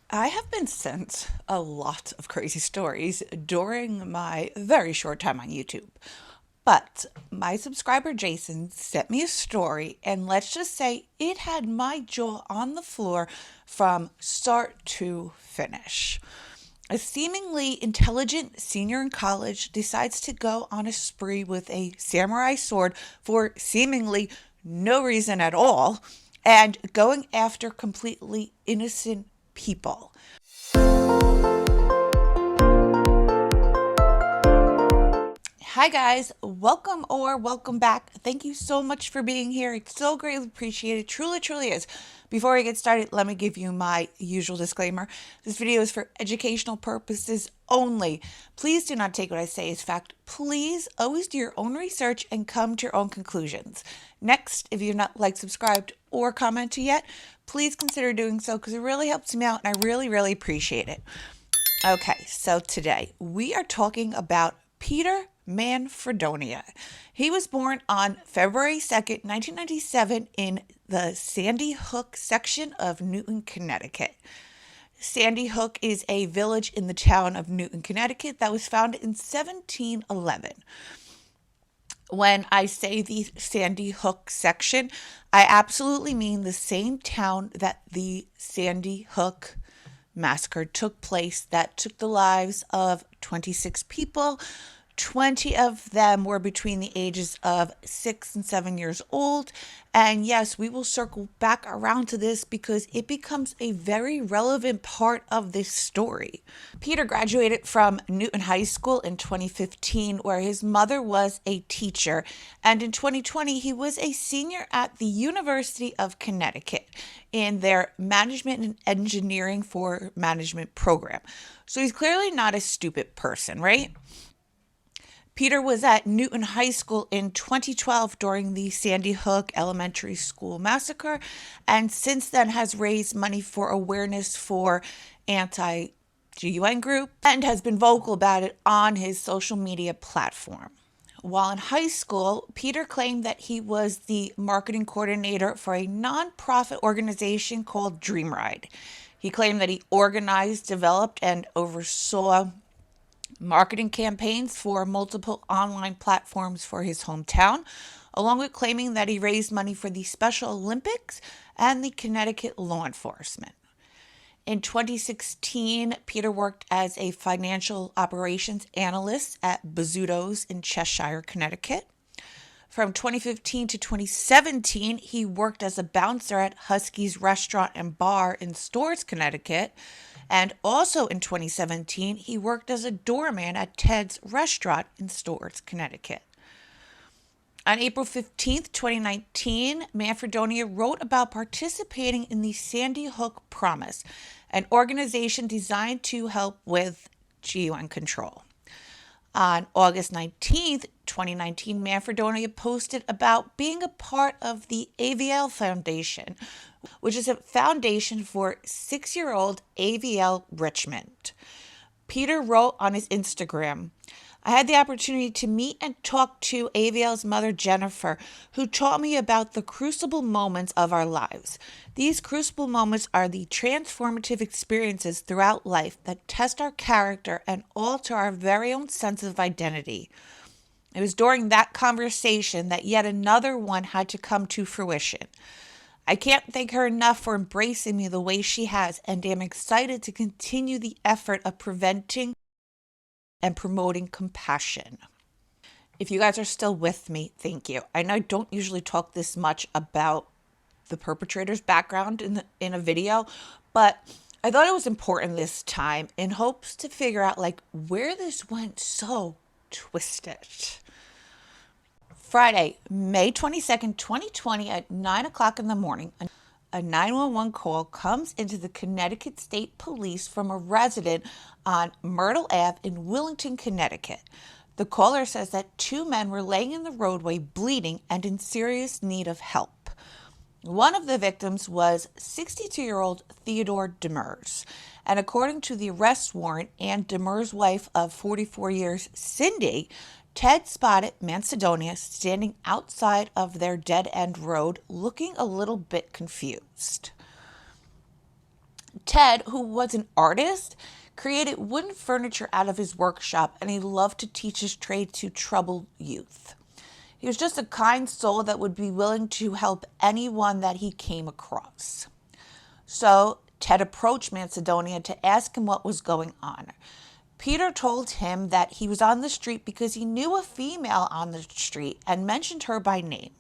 I have been sent a lot of crazy stories during my very short time on YouTube. But my subscriber Jason sent me a story, and let's just say it had my jaw on the floor from start to finish. A seemingly intelligent senior in college decides to go on a spree with a samurai sword for seemingly no reason at all and going after completely innocent people. Hi, guys. Welcome or welcome back. Thank you so much for being here. It's so greatly appreciated. Truly, truly is. Before we get started, let me give you my usual disclaimer. This video is for educational purposes only. Please do not take what I say as fact. Please always do your own research and come to your own conclusions. Next, if you've not liked, subscribed, or commented yet, please consider doing so because it really helps me out and I really, really appreciate it. Okay, so today we are talking about Peter Manfredonia. He was born on February 2nd, 1997 in the Sandy Hook section of Newton, Connecticut. Sandy Hook is a village in the town of Newton, Connecticut that was founded in 1711. When I say the Sandy Hook section, I absolutely mean the same town that the Sandy Hook massacre took place that took the lives of 26 people. 20 of them were between the ages of 6 and 7 years old. And yes, we will circle back around to this because it becomes a very relevant part of this story. Peter graduated from Newton High School in 2015, where his mother was a teacher. And in 2020, he was a senior at the University of Connecticut in their Management and Engineering for Management program. So he's clearly not a stupid person, right? Peter was at Newton High School in 2012 during the Sandy Hook Elementary School massacre, and since then has raised money for awareness for anti-GUN group and has been vocal about it on his social media platform. While in high school, Peter claimed that he was the marketing coordinator for a nonprofit organization called Dream Ride. He claimed that he organized, developed, and oversaw marketing campaigns for multiple online platforms for his hometown, along with claiming that he raised money for the Special Olympics and the Connecticut law enforcement. In 2016, Peter worked as a financial operations analyst at Bizzuto's in Cheshire, Connecticut. From 2015 to 2017, he worked as a bouncer at Husky's Restaurant and Bar in Storrs, Connecticut. And also in 2017, he worked as a doorman at Ted's Restaurant in Storrs, Connecticut. On April 15th, 2019, Manfredonia wrote about participating in the Sandy Hook Promise, an organization designed to help with GUN control. On August 19th, 2019, Manfredonia posted about being a part of the AVL Foundation, which is a foundation for 6-year-old AVL Richmond. Peter wrote on his Instagram, I had the opportunity to meet and talk to AVL's mother, Jennifer, who taught me about the crucible moments of our lives. These crucible moments are the transformative experiences throughout life that test our character and alter our very own sense of identity. It was during that conversation that yet another one had to come to fruition. I can't thank her enough for embracing me the way she has, and am excited to continue the effort of preventing and promoting compassion. If you guys are still with me, thank you. I know I don't usually talk this much about the perpetrator's background in a video, but I thought it was important this time in hopes to figure out where this went so twisted. Friday, May 22nd, 2020 at 9 o'clock in the morning, a 911 call comes into the Connecticut State Police from a resident on Myrtle Ave in Willington, Connecticut. The caller says that 2 men were laying in the roadway bleeding and in serious need of help. One of the victims was 62-year-old Theodore Demers. And according to the arrest warrant and Demers' wife of 44 years, Cindy, Ted spotted Manfredonia standing outside of their dead-end road looking a little bit confused. Ted, who was an artist, created wooden furniture out of his workshop, and he loved to teach his trade to troubled youth. He was just a kind soul that would be willing to help anyone that he came across. So Ted approached Manfredonia to ask him what was going on. Peter told him that he was on the street because he knew a female on the street and mentioned her by name.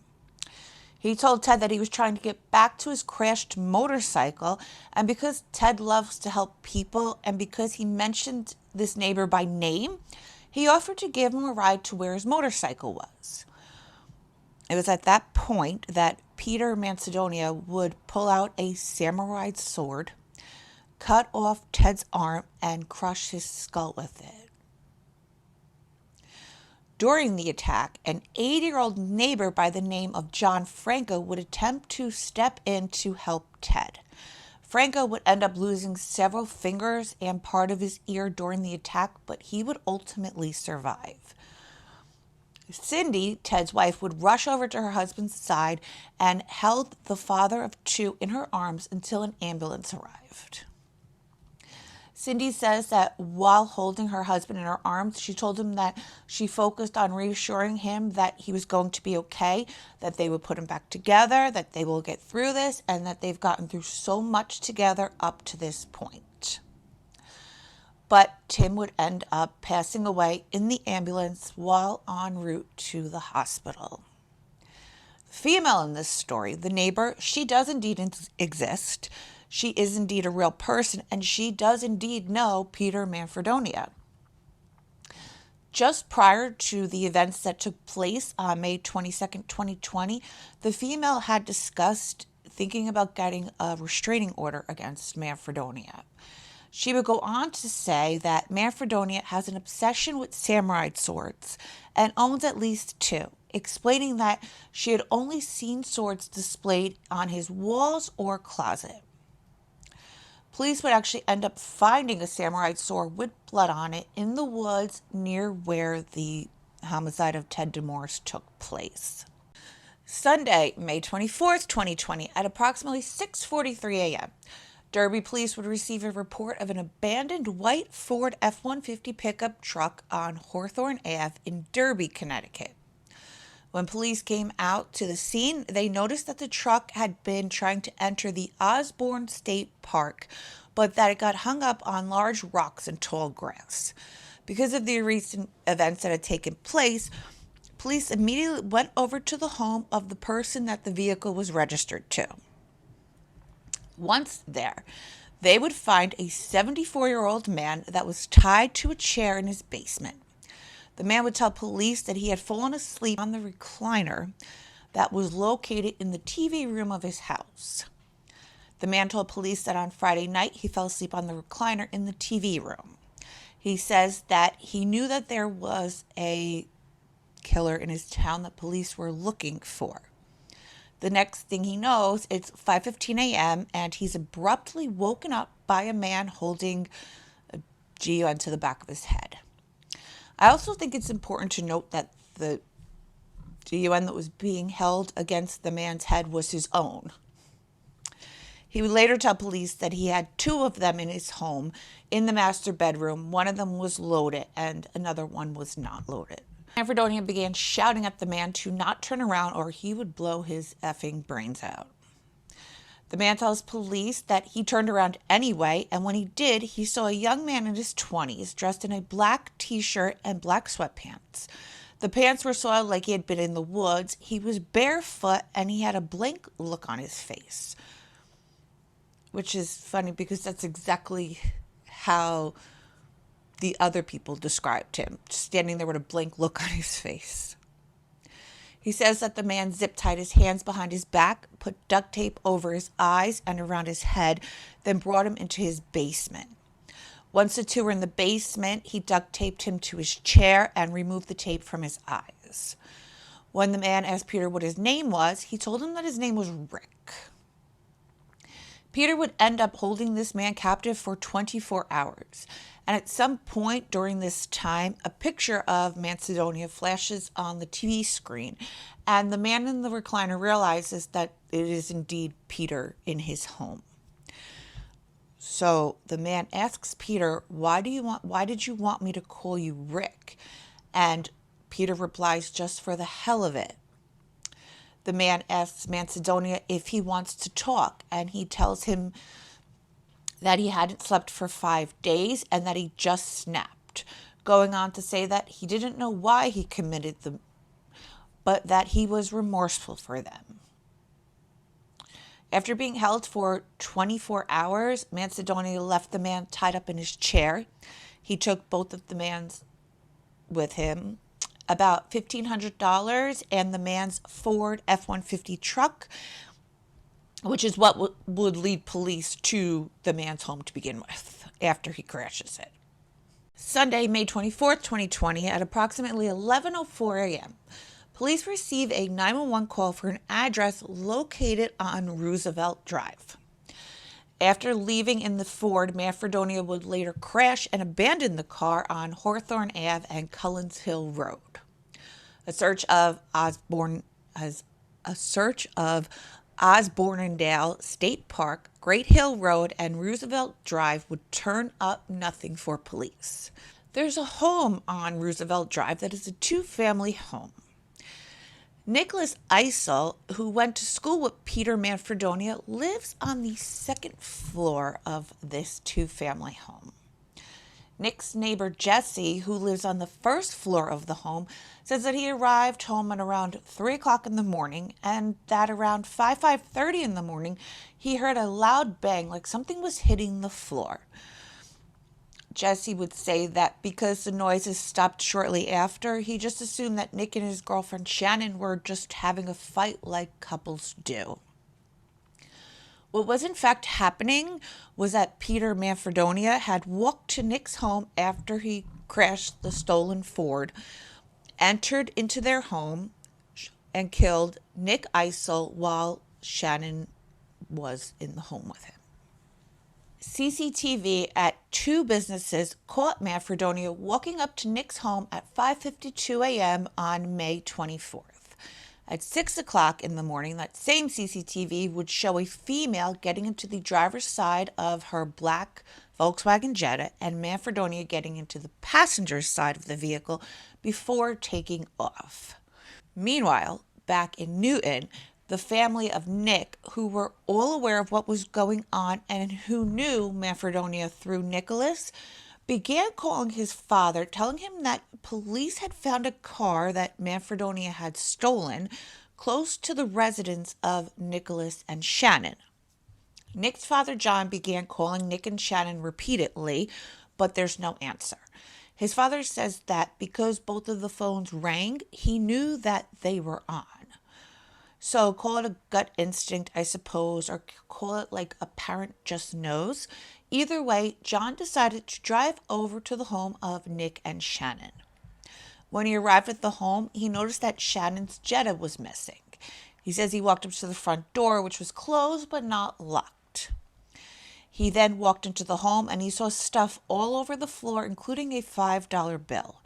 He told Ted that he was trying to get back to his crashed motorcycle, and because Ted loves to help people and because he mentioned this neighbor by name, he offered to give him a ride to where his motorcycle was. It was at that point that Peter Manfredonia would pull out a samurai sword, cut off Ted's arm, and crush his skull with it. During the attack, an 80-year-old neighbor by the name of John Franco would attempt to step in to help Ted. Franco would end up losing several fingers and part of his ear during the attack, but he would ultimately survive. Cindy, Ted's wife, would rush over to her husband's side and held the father of two in her arms until an ambulance arrived. Cindy says that while holding her husband in her arms, she told him that she focused on reassuring him that he was going to be okay, that they would put him back together, that they will get through this, and that they've gotten through so much together up to this point. But Tim would end up passing away in the ambulance while en route to the hospital. The female in this story, the neighbor, she does indeed exist. She is indeed a real person, and she does indeed know Peter Manfredonia. Just prior to the events that took place on May 22nd, 2020, the female had discussed thinking about getting a restraining order against Manfredonia. She would go on to say that Manfredonia has an obsession with samurai swords and owns at least two, explaining that she had only seen swords displayed on his walls or closet. Police would actually end up finding a samurai sword with blood on it in the woods near where the homicide of Ted DeMorse took place. Sunday, May 24th, 2020, at approximately 6:43 a.m., Derby police would receive a report of an abandoned white Ford F-150 pickup truck on Hawthorne Ave in Derby, Connecticut. When police came out to the scene, they noticed that the truck had been trying to enter the Osborne State Park, but that it got hung up on large rocks and tall grass. Because of the recent events that had taken place, police immediately went over to the home of the person that the vehicle was registered to. Once there, they would find a 74-year-old man that was tied to a chair in his basement. The man would tell police that he had fallen asleep on the recliner that was located in the TV room of his house. The man told police that on Friday night he fell asleep on the recliner in the TV room. He says that he knew that there was a killer in his town that police were looking for. The next thing he knows, it's 5:15 a.m. and he's abruptly woken up by a man holding a gun to the back of his head. I also think it's important to note that the gun that was being held against the man's head was his own. He would later tell police that he had two of them in his home in the master bedroom. One of them was loaded and another one was not loaded. Manfredonia began shouting at the man to not turn around or he would blow his effing brains out. The man tells police that he turned around anyway, and when he did, he saw a young man in his 20s dressed in a black t-shirt and black sweatpants. The pants were soiled like he had been in the woods. He was barefoot and he had a blank look on his face, which is funny because that's exactly how the other people described him, standing there with a blank look on his face. He says that the man zip-tied his hands behind his back, put duct tape over his eyes and around his head, then brought him into his basement. Once the two were in the basement, he duct taped him to his chair and removed the tape from his eyes. When the man asked Peter what his name was, he told him that his name was Rick. Peter would end up holding this man captive for 24 hours. And at some point during this time, a picture of Manfredonia flashes on the TV screen, and the man in the recliner realizes that it is indeed Peter in his home. So the man asks Peter, why did you want me to call you Rick? And Peter replies, just for the hell of it. The man asks Manfredonia if he wants to talk, and he tells him that he hadn't slept for 5 days and that he just snapped, going on to say that he didn't know why he committed them, but that he was remorseful for them. After being held for 24 hours, Manfredonia left the man tied up in his chair. He took both of the man's with him, about $1,500, and the man's Ford F-150 truck, which is what would lead police to the man's home to begin with after he crashes it. Sunday, May 24th, 2020, at approximately 11:04 a.m., police receive a 911 call for an address located on Roosevelt Drive. After leaving in the Ford, Manfredonia would later crash and abandon the car on Hawthorne Ave and Cullens Hill Road. A search of Osbornendale State Park, Great Hill Road, and Roosevelt Drive would turn up nothing for police. There's a home on Roosevelt Drive that is a two-family home. Nicholas Eisel, who went to school with Peter Manfredonia, lives on the second floor of this two-family home. Nick's neighbor Jesse, who lives on the first floor of the home, says that he arrived home at around 3 o'clock in the morning, and that around 5:30 in the morning, he heard a loud bang like something was hitting the floor. Jesse would say that because the noises stopped shortly after, he just assumed that Nick and his girlfriend Shannon were just having a fight like couples do. What was in fact happening was that Peter Manfredonia had walked to Nick's home after he crashed the stolen Ford, entered into their home, and killed Nick Eisel while Shannon was in the home with him. CCTV at two businesses caught Manfredonia walking up to Nick's home at 5:52 a.m. on May 24th. At 6 o'clock in the morning, that same CCTV would show a female getting into the driver's side of her black Volkswagen Jetta and Manfredonia getting into the passenger's side of the vehicle before taking off. Meanwhile, back in Newton, the family of Nick, who were all aware of what was going on and who knew Manfredonia through Nicholas, began calling his father, telling him that police had found a car that Manfredonia had stolen close to the residence of Nicholas and Shannon. Nick's father, John, began calling Nick and Shannon repeatedly, but there's no answer. His father says that because both of the phones rang, he knew that they were on. So call it a gut instinct, I suppose, or call it like a parent just knows. Either way, John decided to drive over to the home of Nick and Shannon. When he arrived at the home, he noticed that Shannon's Jetta was missing. He says he walked up to the front door, which was closed but not locked. He then walked into the home and he saw stuff all over the floor, including a $5 bill.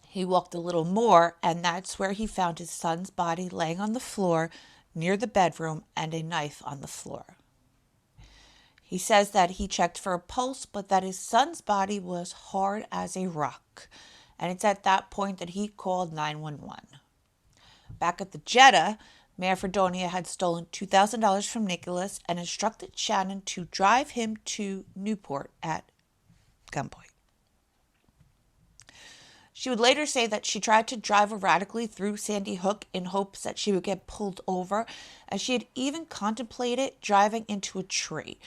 He walked a little more, and that's where he found his son's body laying on the floor near the bedroom and a knife on the floor. He says that he checked for a pulse, but that his son's body was hard as a rock. And it's at that point that he called 911. Back at the Jetta, Manfredonia had stolen $2,000 from Nicholas and instructed Shannon to drive him to Newport at gunpoint. She would later say that she tried to drive erratically through Sandy Hook in hopes that she would get pulled over, and she had even contemplated driving into a tree.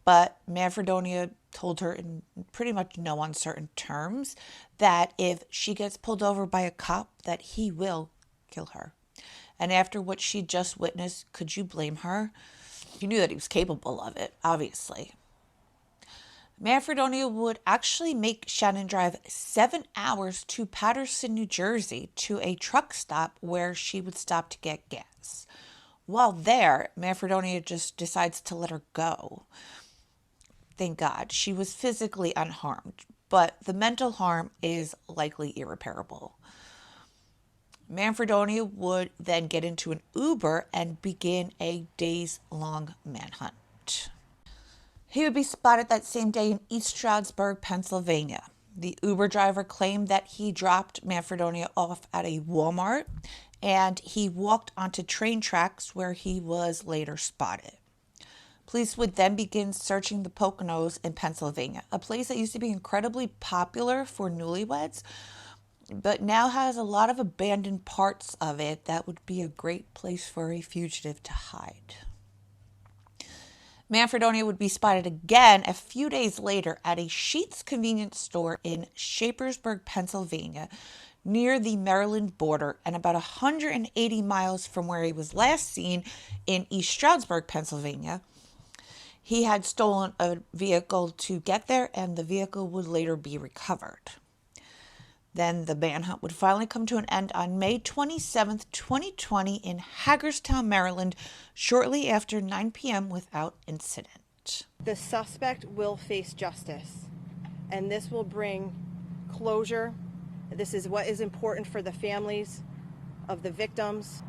But Manfredonia told her in pretty much no uncertain terms that if she gets pulled over by a cop, that he will kill her. And after what she just witnessed, could you blame her? She knew that he was capable of it, obviously. Manfredonia would actually make Shannon drive 7 hours to Paterson, New Jersey, to a truck stop where she would stop to get gas. While there, Manfredonia just decides to let her go. Thank God, she was physically unharmed, but the mental harm is likely irreparable. Manfredonia would then get into an Uber and begin a days-long manhunt. He would be spotted that same day in East Stroudsburg, Pennsylvania. The Uber driver claimed that he dropped Manfredonia off at a Walmart and he walked onto train tracks where he was later spotted. Police would then begin searching the Poconos in Pennsylvania, a place that used to be incredibly popular for newlyweds, but now has a lot of abandoned parts of it that would be a great place for a fugitive to hide. Manfredonia would be spotted again a few days later at a Sheetz convenience store in Shapersburg, Pennsylvania, near the Maryland border and about 180 miles from where he was last seen in East Stroudsburg, Pennsylvania. He had stolen a vehicle to get there, and the vehicle would later be recovered. Then the manhunt would finally come to an end on May 27th, 2020 in Hagerstown, Maryland, shortly after 9 p.m. without incident. The suspect will face justice, and this will bring closure. This is what is important for the families of the victims,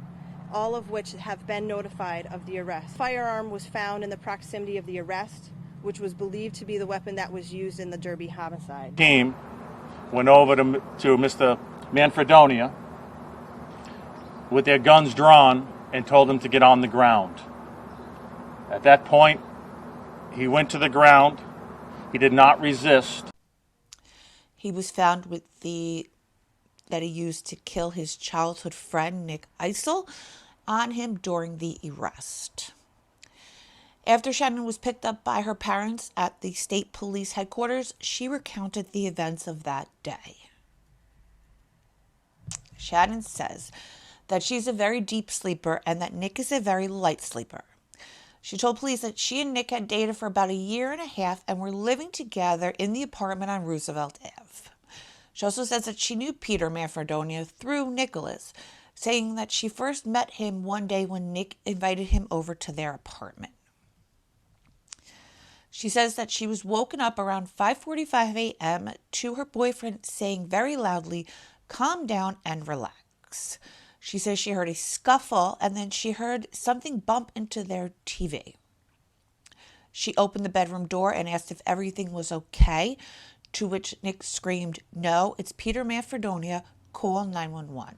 all of which have been notified of the arrest. Firearm was found in the proximity of the arrest, which was believed to be the weapon that was used in the Derby homicide. Team went over to Mr. Manfredonia with their guns drawn and told him to get on the ground. At that point, he went to the ground. He did not resist. He was found with the that he used to kill his childhood friend, Nick Eisel, on him during the arrest. After Shannon was picked up by her parents at the state police headquarters, she recounted the events of that day. Shannon says that she's a very deep sleeper and that Nick is a very light sleeper. She told police that she and Nick had dated for about a year and a half and were living together in the apartment on Roosevelt Ave. She also says that she knew Peter Manfredonia through Nicholas, saying that she first met him one day when Nick invited him over to their apartment. She says that she was woken up around 5:45 a.m. to her boyfriend saying very loudly, "Calm down and relax." She says she heard a scuffle and then she heard something bump into their TV. She opened the bedroom door and asked if everything was okay, to which Nick screamed, "No, it's Peter Manfredonia, call 911."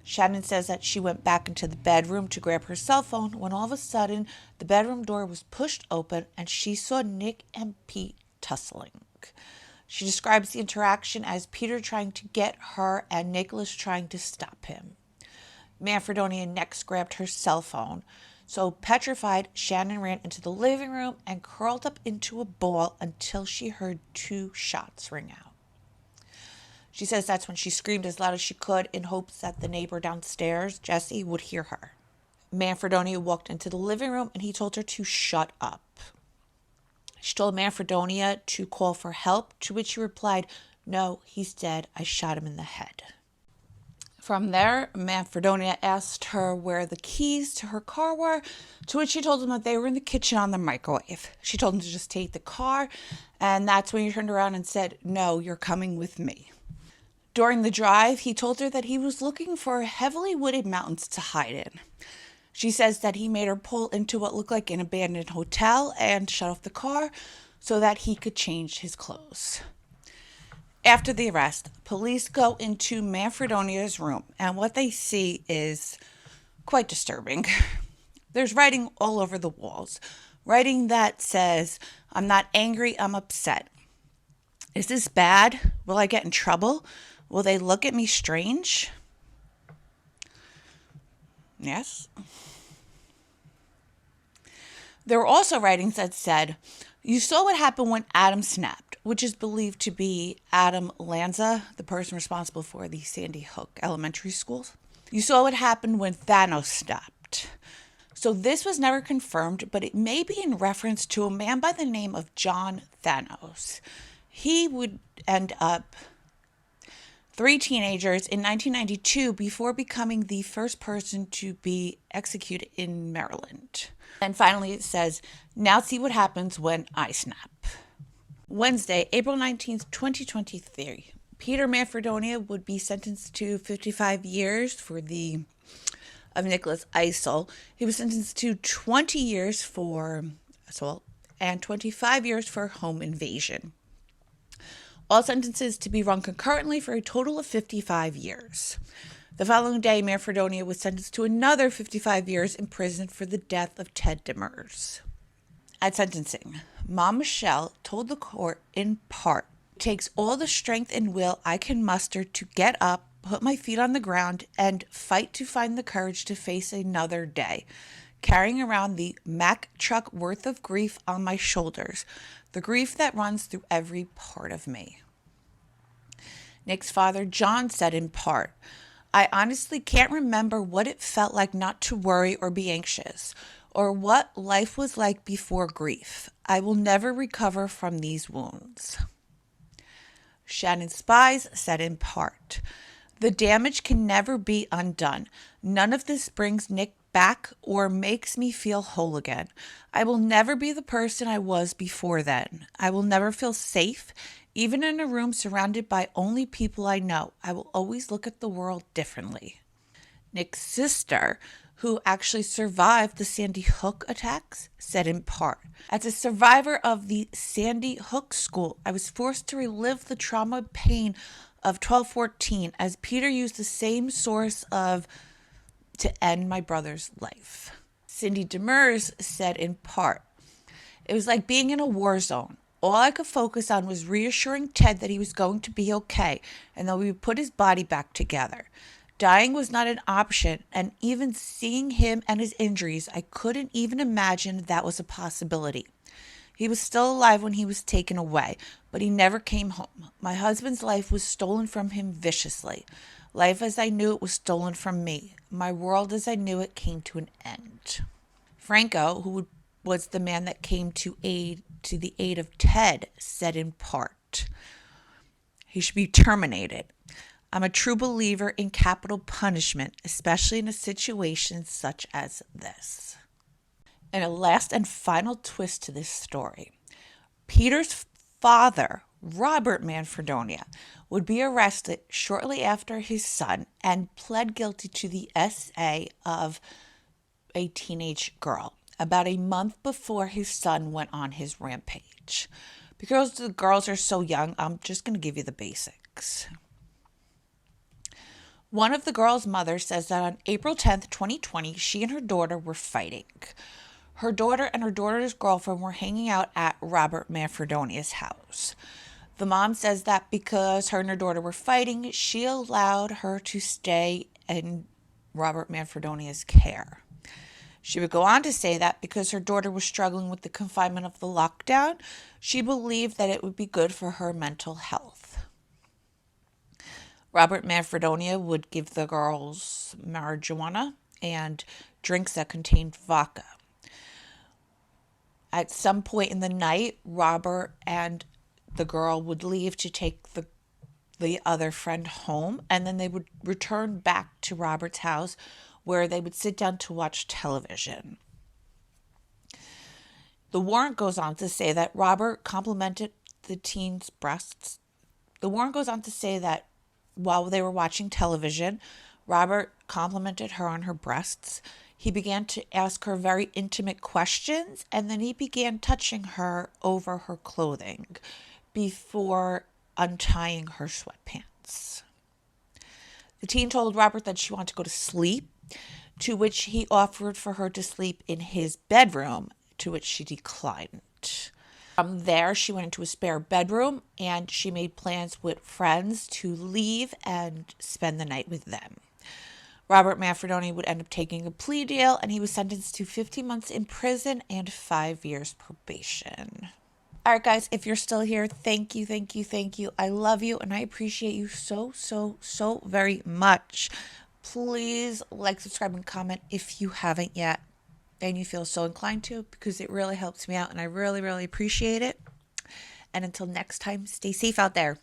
Shannon says that she went back into the bedroom to grab her cell phone when all of a sudden the bedroom door was pushed open and she saw Nick and Pete tussling. She describes the interaction as Peter trying to get her and Nicholas trying to stop him. Manfredonia next grabbed her cell phone. So petrified, Shannon ran into the living room and curled up into a ball until she heard 2 shots ring out. She says that's when she screamed as loud as she could in hopes that the neighbor downstairs, Jesse, would hear her. Manfredonia walked into the living room and he told her to shut up. She told Manfredonia to call for help, to which she replied, "No, he's dead. I shot him in the head." From there, Manfredonia asked her where the keys to her car were, to which she told him that they were in the kitchen on the microwave. She told him to just take the car, and that's when he turned around and said, "No, you're coming with me." During the drive, he told her that he was looking for heavily wooded mountains to hide in. She says that he made her pull into what looked like an abandoned hotel and shut off the car so that he could change his clothes. After the arrest, police go into Manfredonia's room, and what they see is quite disturbing. There's writing all over the walls, writing that says, "I'm not angry, I'm upset. Is this bad? Will I get in trouble? Will they look at me strange?" Yes. There were also writings that said, "You saw what happened when Adam snapped," which is believed to be Adam Lanza, the person responsible for the Sandy Hook elementary schools. "You saw what happened when Thanos snapped." So this was never confirmed, but it may be in reference to a man by the name of John Thanos. He would end up 3 teenagers in 1992 before becoming the first person to be executed in Maryland. And finally it says, "Now see what happens when I snap." Wednesday, April 19th, 2023, Peter Manfredonia would be sentenced to 55 years for the of Nicholas Eisel. He was sentenced to 20 years for assault and 25 years for home invasion. All sentences to be run concurrently for a total of 55 years. The following day, Manfredonia was sentenced to another 55 years in prison for the death of Ted Demers. At sentencing, Mom Michelle told the court in part, "It takes all the strength and will I can muster to get up, put my feet on the ground, and fight to find the courage to face another day, carrying around the Mack truck worth of grief on my shoulders, the grief that runs through every part of me." Nick's father, John, said in part, "I honestly can't remember what it felt like not to worry or be anxious, or what life was like before grief. I will never recover from these wounds." Shannon Spies said in part, "The damage can never be undone. None of this brings Nick back or makes me feel whole again. I will never be the person I was before then. I will never feel safe, even in a room surrounded by only people I know. I will always look at the world differently." Nick's sister, who actually survived the Sandy Hook attacks, said in part, "As a survivor of the Sandy Hook school, I was forced to relive the trauma and pain of 12/14 as Peter used the same source to end my brother's life." Cindy Demers said in part, "It was like being in a war zone. All I could focus on was reassuring Ted that he was going to be okay and that we would put his body back together. Dying was not an option, and even seeing him and his injuries, I couldn't even imagine that was a possibility. He was still alive when he was taken away, but he never came home. My husband's life was stolen from him viciously. Life as I knew it was stolen from me. My world as I knew it came to an end." Franco, who was the man that came to the aid of Ted, said in part, "He should be terminated. I'm a true believer in capital punishment, especially in a situation such as this." And a last and final twist to this story. Peter's father, Robert Manfredonia, would be arrested shortly after his son and pled guilty to the SA of a teenage girl, about a month before his son went on his rampage. Because the girls are so young, I'm just going to give you the basics. One of the girl's mothers says that on April 10th, 2020, she and her daughter were fighting. Her daughter and her daughter's girlfriend were hanging out at Robert Manfredonia's house. The mom says that because her and her daughter were fighting, she allowed her to stay in Robert Manfredonia's care. She would go on to say that because her daughter was struggling with the confinement of the lockdown, she believed that it would be good for her mental health. Robert Manfredonia would give the girls marijuana and drinks that contained vodka. At some point in the night, Robert and the girl would leave to take the other friend home, and then they would return back to Robert's house where they would sit down to watch television. The warrant goes on to say that Robert complimented the teen's breasts. The warrant goes on to say that while they were watching television, Robert complimented her on her breasts. He began to ask her very intimate questions, and then he began touching her over her clothing before untying her sweatpants. The teen told Robert that she wanted to go to sleep, to which he offered for her to sleep in his bedroom, to which she declined. From there, she went into a spare bedroom and she made plans with friends to leave and spend the night with them. Robert Manfredoni would end up taking a plea deal, and he was sentenced to 15 months in prison and 5 years probation. All right, guys, if you're still here, thank you, thank you, thank you. I love you, and I appreciate you so, so, so very much. Please like, subscribe, and comment if you haven't yet and you feel so inclined to, because it really helps me out, and I really, really appreciate it. And until next time, stay safe out there.